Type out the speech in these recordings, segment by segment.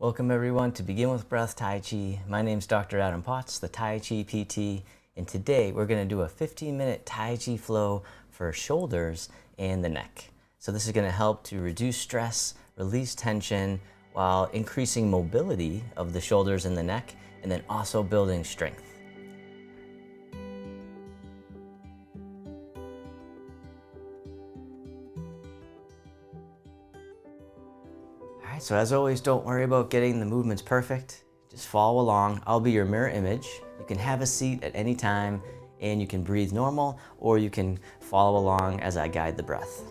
Welcome everyone to Begin With Breath Tai Chi. My name's Dr. Adam Potts, the Tai Chi PT, and today we're going to do a 15-minute Tai Chi flow for shoulders and the neck. So this is going to help to reduce stress, release tension, while increasing mobility of the shoulders and the neck, and then also building strength. Alright, so as always, don't worry about getting the movements perfect. Just follow along. I'll be your mirror image. You can have a seat at any time and you can breathe normal, or you can follow along as I guide the breath.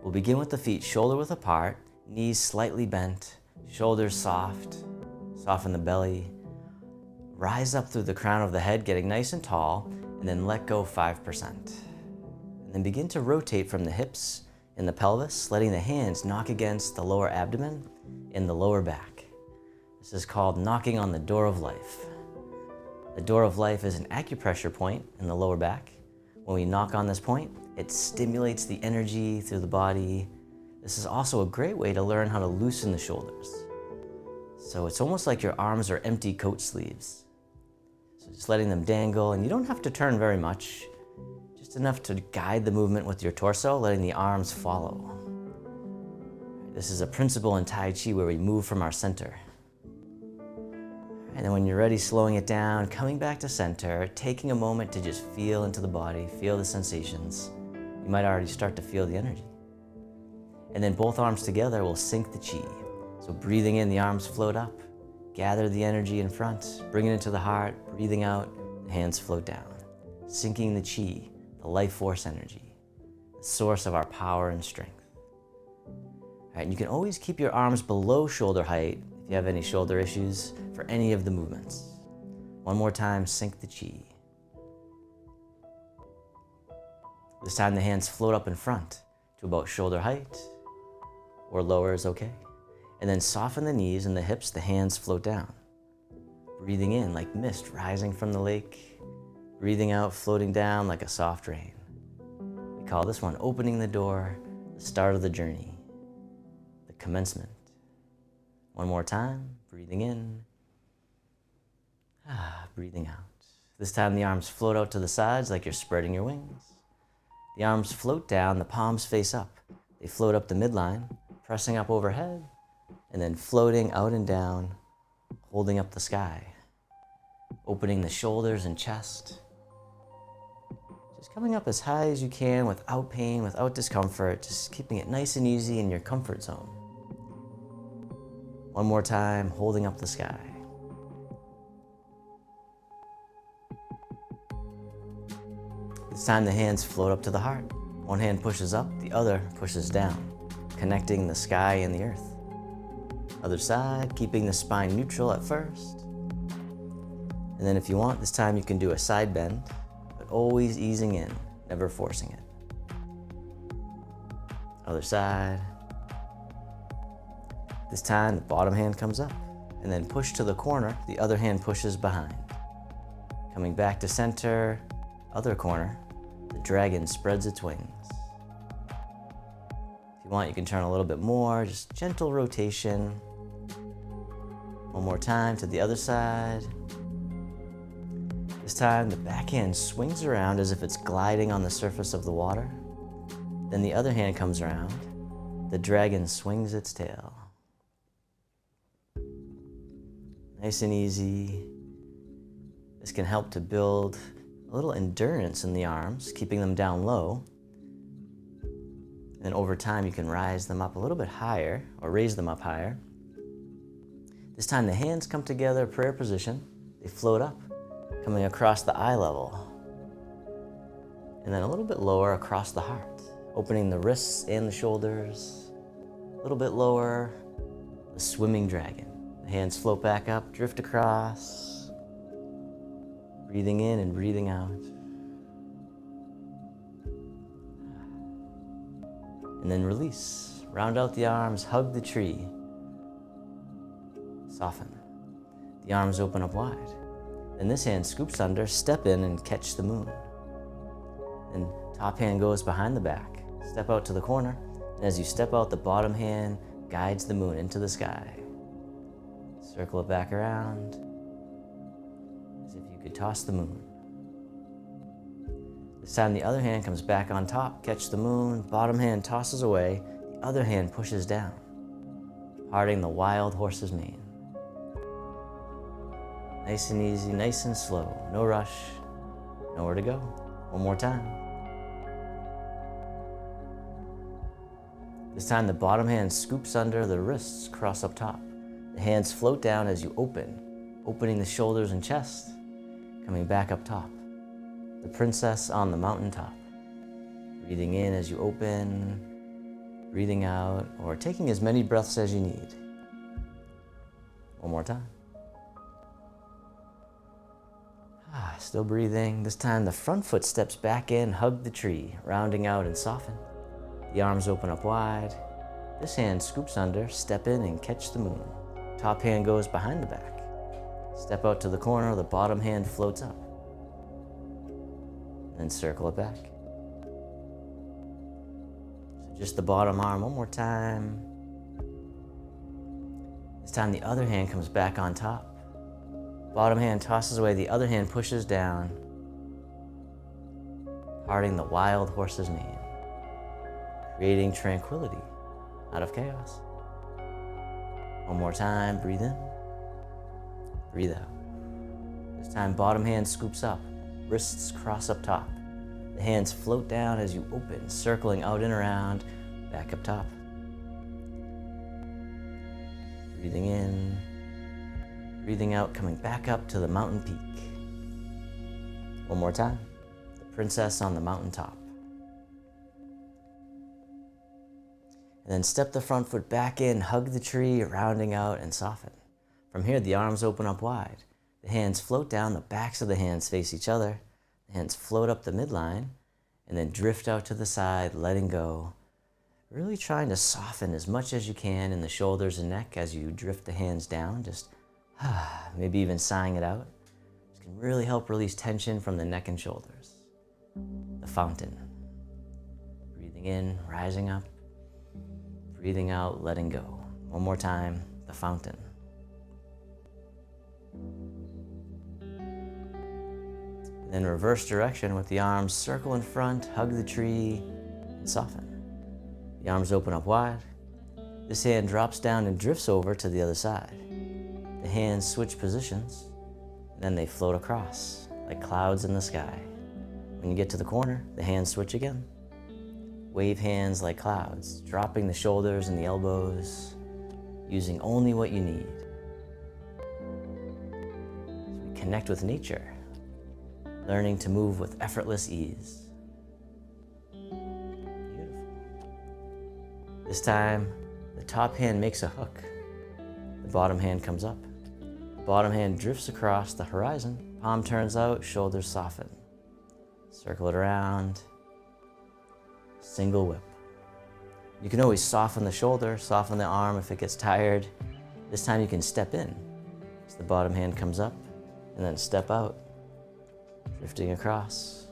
We'll begin with the feet shoulder width apart, knees slightly bent, shoulders soft, soften the belly. Rise up through the crown of the head, getting nice and tall, and then let go 5%. And then begin to rotate from the hips in the pelvis, letting the hands knock against the lower abdomen and the lower back. This is called knocking on the door of life. The door of life is an acupressure point in the lower back. When we knock on this point, it stimulates the energy through the body. This is also a great way to learn how to loosen the shoulders. So it's almost like your arms are empty coat sleeves. So just letting them dangle, and you don't have to turn very much. Just enough to guide the movement with your torso, letting the arms follow. This is a principle in Tai Chi where we move from our center. And then when you're ready, slowing it down, coming back to center, taking a moment to just feel into the body, feel the sensations. You might already start to feel the energy. And then both arms together will sync the chi. So breathing in, the arms float up, gather the energy in front, bring it into the heart, breathing out, the hands float down, syncing the chi, the life force energy, the source of our power and strength. All right, and you can always keep your arms below shoulder height if you have any shoulder issues for any of the movements. One more time, sync the chi. This time the hands float up in front to about shoulder height, or lower is okay. And then soften the knees and the hips, the hands float down. Breathing in like mist rising from the lake, breathing out, floating down like a soft rain. We call this one opening the door, the start of the journey, the commencement. One more time, breathing in, breathing out. This time the arms float out to the sides like you're spreading your wings. The arms float down, the palms face up. They float up the midline, pressing up overhead, and then floating out and down, holding up the sky. Opening the shoulders and chest. Just coming up as high as you can without pain, without discomfort, just keeping it nice and easy in your comfort zone. One more time, holding up the sky. This time the hands float up to the heart. One hand pushes up, the other pushes down, connecting the sky and the earth. Other side, keeping the spine neutral at first. And then if you want, this time you can do a side bend, but always easing in, never forcing it. Other side. This time, the bottom hand comes up, and then push to the corner, the other hand pushes behind. Coming back to center, other corner, the dragon spreads its wings. If you want, you can turn a little bit more, just gentle rotation. One more time to the other side. This time, the back hand swings around as if it's gliding on the surface of the water. Then the other hand comes around. The dragon swings its tail. Nice and easy. This can help to build a little endurance in the arms, keeping them down low. And then over time, you can rise them up a little bit higher, or raise them up higher. This time the hands come together, prayer position. They float up, coming across the eye level. And then a little bit lower across the heart, opening the wrists and the shoulders. A little bit lower, the swimming dragon. The hands float back up, drift across. Breathing in and breathing out. And then release. Round out the arms, hug the tree. Soften. The arms open up wide. Then this hand scoops under, step in and catch the moon. Then top hand goes behind the back. Step out to the corner. And as you step out, the bottom hand guides the moon into the sky. Circle it back around as if you could toss the moon. This time the other hand comes back on top, catch the moon, bottom hand tosses away, the other hand pushes down, parting the wild horse's mane. Nice and easy, nice and slow, no rush, nowhere to go. One more time. This time the bottom hand scoops under, the wrists cross up top. The hands float down as you open, opening the shoulders and chest, coming back up top. The princess on the mountaintop. Breathing in as you open, breathing out, or taking as many breaths as you need. One more time. Still breathing. This time the front foot steps back in, hug the tree, rounding out and soften. The arms open up wide. This hand scoops under, step in and catch the moon. Top hand goes behind the back. Step out to the corner, the bottom hand floats up. Then circle it back. So just the bottom arm, one more time. This time the other hand comes back on top. Bottom hand tosses away, the other hand pushes down, parting the wild horse's mane, creating tranquility out of chaos. One more time, breathe in, breathe out. This time, bottom hand scoops up, wrists cross up top. The hands float down as you open, circling out and around, back up top. Breathing in, breathing out, coming back up to the mountain peak. One more time, the princess on the mountaintop. And then step the front foot back in, hug the tree, rounding out and soften. From here, the arms open up wide. The hands float down, the backs of the hands face each other. The hands float up the midline and then drift out to the side, letting go. Really trying to soften as much as you can in the shoulders and neck as you drift the hands down, just maybe even sighing it out. This can really help release tension from the neck and shoulders. The fountain. Breathing in, rising up. Breathing out, letting go. One more time, the fountain. Then reverse direction with the arms circle in front, hug the tree, and soften. The arms open up wide. This hand drops down and drifts over to the other side. The hands switch positions, and then they float across like clouds in the sky. When you get to the corner, the hands switch again. Wave hands like clouds, dropping the shoulders and the elbows, using only what you need. So we connect with nature, learning to move with effortless ease. Beautiful. This time, the top hand makes a hook. The bottom hand comes up. The bottom hand drifts across the horizon. Palm turns out, shoulders soften. Circle it around. Single whip. You can always soften the shoulder, soften the arm if it gets tired. This time you can step in. So the bottom hand comes up and then step out. Drifting across.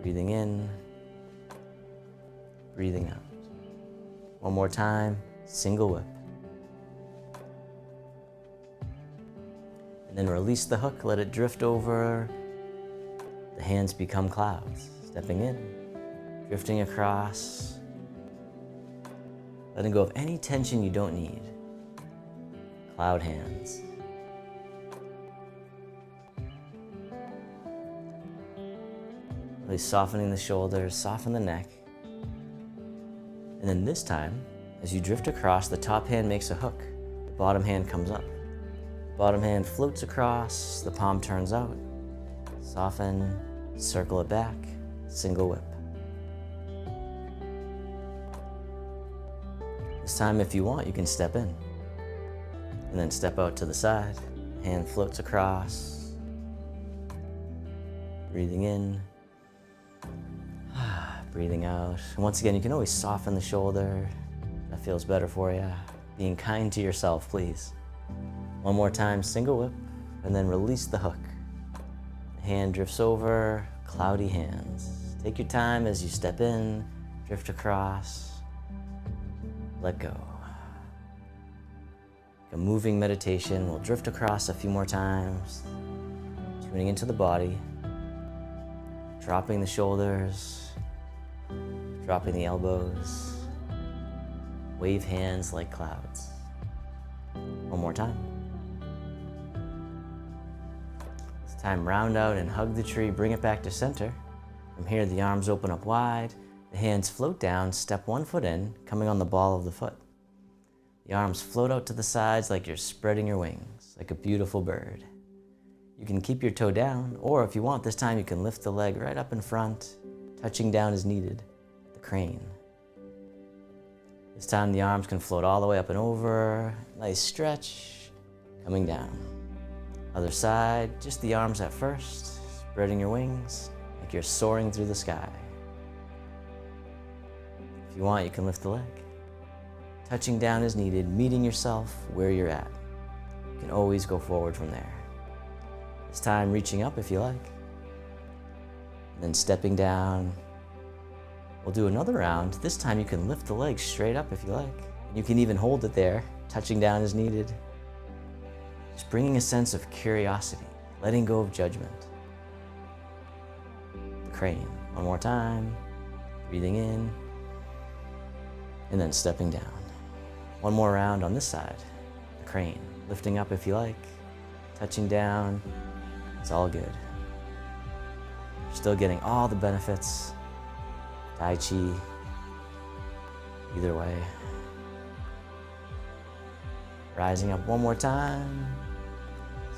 Breathing in. Breathing out. One more time, single whip. And then release the hook, let it drift over. The hands become clouds. Stepping in, drifting across. Letting go of any tension you don't need. Cloud hands. Really softening the shoulders, soften the neck. And then this time, as you drift across, the top hand makes a hook. The bottom hand comes up. Bottom hand floats across, the palm turns out. Soften, circle it back, single whip. This time, if you want, you can step in. And then step out to the side. Hand floats across. Breathing in. Breathing out. And once again, you can always soften the shoulder. That feels better for you. Being kind to yourself, please. One more time, single whip, and then release the hook. The hand drifts over, cloudy hands. Take your time as you step in, drift across, let go. A moving meditation. We'll drift across a few more times, tuning into the body, dropping the shoulders, dropping the elbows, wave hands like clouds. One more time. This time, round out and hug the tree, bring it back to center. From here, the arms open up wide, the hands float down, step one foot in, coming on the ball of the foot. The arms float out to the sides like you're spreading your wings, like a beautiful bird. You can keep your toe down, or if you want, this time you can lift the leg right up in front, touching down as needed, the crane. This time the arms can float all the way up and over, nice stretch, coming down. Other side, just the arms at first, spreading your wings like you're soaring through the sky. If you want, you can lift the leg, touching down as needed, meeting yourself where you're at. You can always go forward from there. This time reaching up if you like, and then stepping down. We'll do another round. This time you can lift the leg straight up if you like. You can even hold it there, touching down as needed. Just bringing a sense of curiosity, letting go of judgment. The crane, one more time, breathing in, and then stepping down. One more round on this side, the crane, lifting up if you like, touching down, it's all good. You're still getting all the benefits. Tai Chi, either way. Rising up one more time,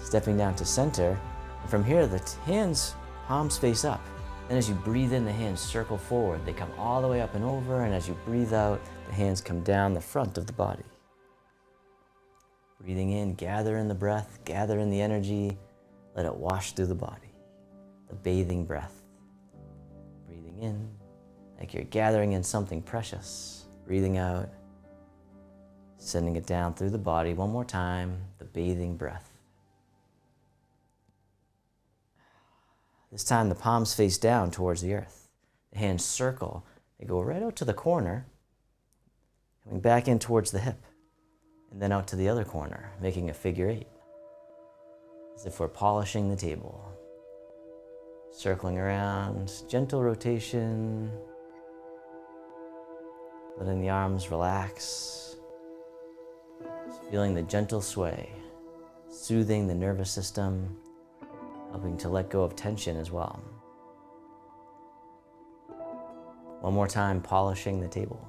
stepping down to center. And from here, the hands, palms face up. Then as you breathe in, the hands circle forward. They come all the way up and over, and as you breathe out, the hands come down the front of the body. Breathing in, gather in the breath, gather in the energy, let it wash through the body. The bathing breath. Breathing in, like you're gathering in something precious. Breathing out, sending it down through the body. One more time, the bathing breath. This time the palms face down towards the earth. The hands circle. They go right out to the corner, coming back in towards the hip, and then out to the other corner, making a figure eight, as if we're polishing the table. Circling around, gentle rotation, letting the arms relax, just feeling the gentle sway, soothing the nervous system, helping to let go of tension as well. One more time, polishing the table.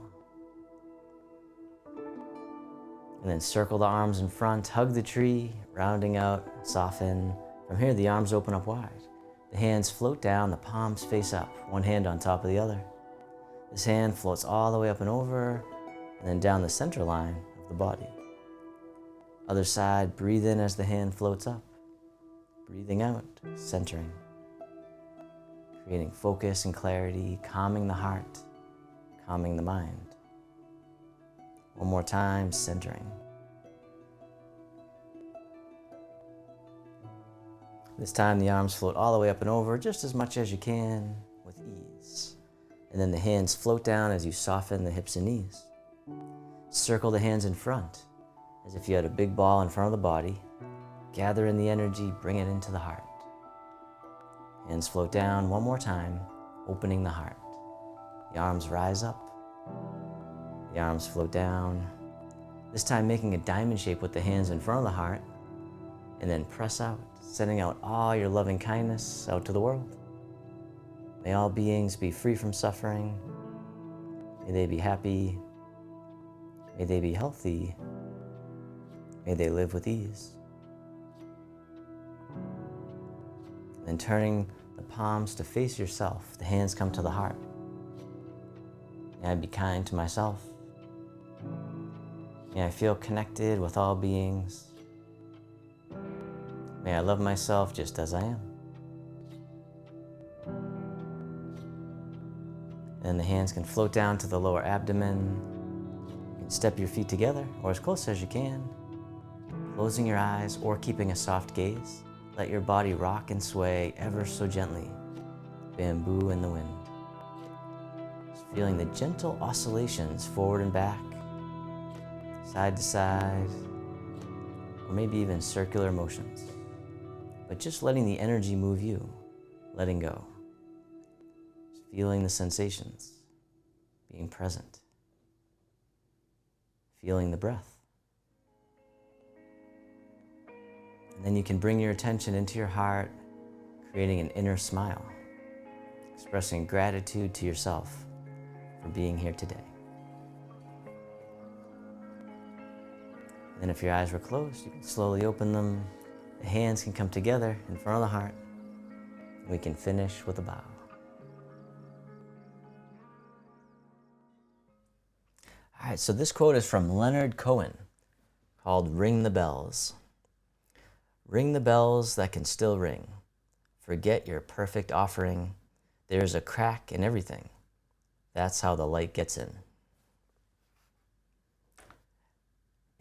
And then circle the arms in front, hug the tree, rounding out, soften. From here, the arms open up wide. The hands float down, the palms face up, one hand on top of the other. This hand floats all the way up and over, and then down the center line of the body. Other side, breathe in as the hand floats up. Breathing out, centering. Creating focus and clarity, calming the heart, calming the mind. One more time, centering. This time the arms float all the way up and over, just as much as you can, with ease. And then the hands float down as you soften the hips and knees. Circle the hands in front, as if you had a big ball in front of the body. Gather in the energy, bring it into the heart. Hands float down one more time, opening the heart. The arms rise up. The arms float down. This time making a diamond shape with the hands in front of the heart. And then press out, sending out all your loving kindness out to the world. May all beings be free from suffering. May they be happy. May they be healthy. May they live with ease. Then turning the palms to face yourself, the hands come to the heart. May I be kind to myself. May I feel connected with all beings. May I love myself just as I am. And then the hands can float down to the lower abdomen. You can step your feet together, or as close as you can. Closing your eyes or keeping a soft gaze. Let your body rock and sway ever so gently. Bamboo in the wind. Just feeling the gentle oscillations forward and back, side to side, or maybe even circular motions. But just letting the energy move you, letting go. Just feeling the sensations, being present, feeling the breath. And then you can bring your attention into your heart, creating an inner smile, expressing gratitude to yourself for being here today. And then if your eyes were closed, you can slowly open them. The hands can come together in front of the heart. And we can finish with a bow. All right, so this quote is from Leonard Cohen called "Ring the Bells." Ring the bells that can still ring. Forget your perfect offering. There's a crack in everything. That's how the light gets in.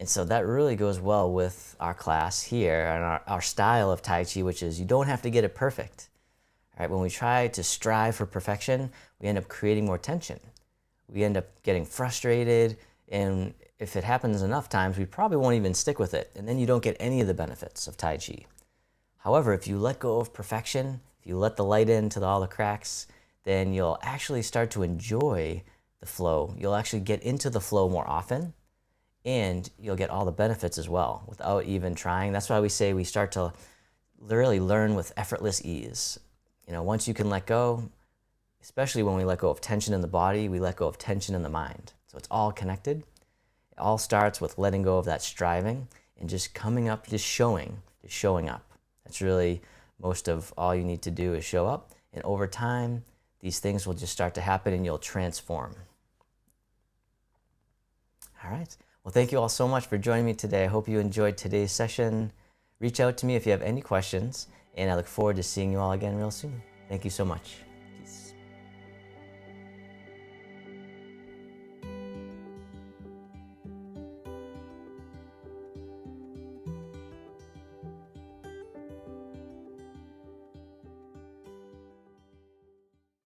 And so that really goes well with our class here and our style of Tai Chi, which is you don't have to get it perfect. All right, when we try to strive for perfection, we end up creating more tension. We end up getting frustrated, and if it happens enough times, we probably won't even stick with it, and then you don't get any of the benefits of Tai Chi. However, if you let go of perfection, if you let the light into all the cracks, then you'll actually start to enjoy the flow. You'll actually get into the flow more often, and you'll get all the benefits as well without even trying. That's why we say we start to literally learn with effortless ease. You know, once you can let go, especially when we let go of tension in the body, we let go of tension in the mind. So it's all connected. It all starts with letting go of that striving and just coming up, just showing up. That's really most of all you need to do is show up. And over time, these things will just start to happen and you'll transform. All right. Well, thank you all so much for joining me today. I hope you enjoyed today's session. Reach out to me if you have any questions, and I look forward to seeing you all again real soon. Thank you so much.